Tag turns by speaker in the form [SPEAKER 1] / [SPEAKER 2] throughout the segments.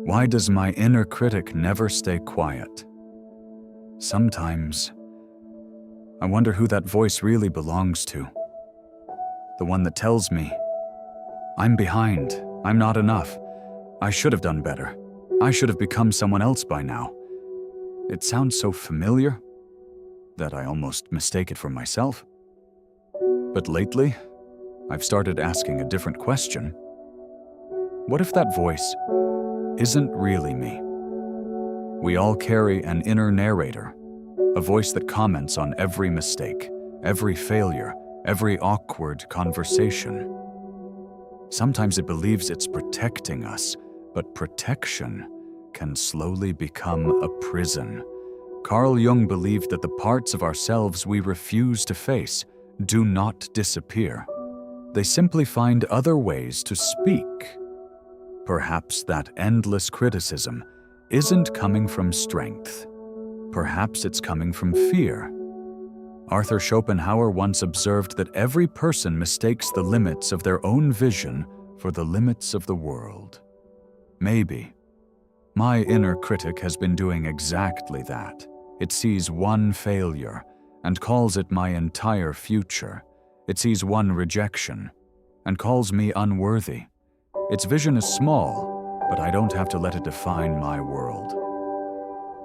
[SPEAKER 1] Why does my inner critic never stay quiet? Sometimes, I wonder who that voice really belongs to. The one that tells me, I'm behind, I'm not enough, I should have done better, I should have become someone else by now. It sounds so familiar that I almost mistake it for myself. But lately, I've started asking a different question. What if that voice isn't really me? We all carry an inner narrator, a voice that comments on every mistake, every failure, every awkward conversation. Sometimes it believes it's protecting us, but protection can slowly become a prison. Carl Jung believed that the parts of ourselves we refuse to face do not disappear. They simply find other ways to speak. Perhaps that endless criticism isn't coming from strength. Perhaps it's coming from fear. Arthur Schopenhauer once observed that every person mistakes the limits of their own vision for the limits of the world. Maybe my inner critic has been doing exactly that. It sees one failure and calls it my entire future. It sees one rejection and calls me unworthy. Its vision is small, but I don't have to let it define my world.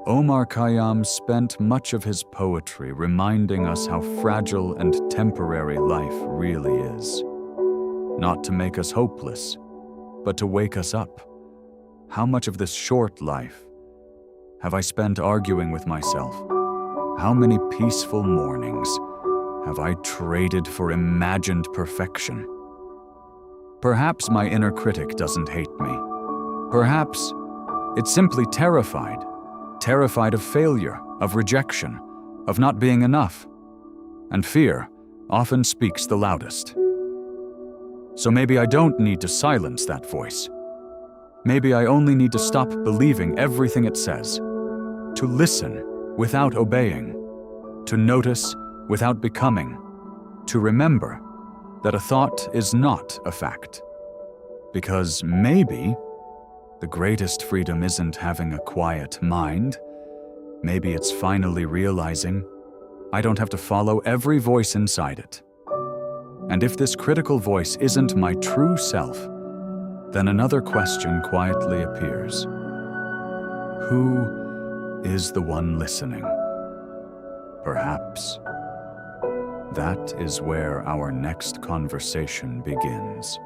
[SPEAKER 1] Omar Khayyam spent much of his poetry reminding us how fragile and temporary life really is. Not to make us hopeless, but to wake us up. How much of this short life have I spent arguing with myself? How many peaceful mornings have I traded for imagined perfection? Perhaps my inner critic doesn't hate me. Perhaps it's simply terrified of failure, of rejection, of not being enough. And fear often speaks the loudest. So maybe I don't need to silence that voice. Maybe I only need to stop believing everything it says, to listen without obeying, to notice without becoming, to remember that a thought is not a fact. Because maybe the greatest freedom isn't having a quiet mind. Maybe it's finally realizing I don't have to follow every voice inside it. And if this critical voice isn't my true self, then another question quietly appears. Who is the one listening? Perhaps that is where our next conversation begins.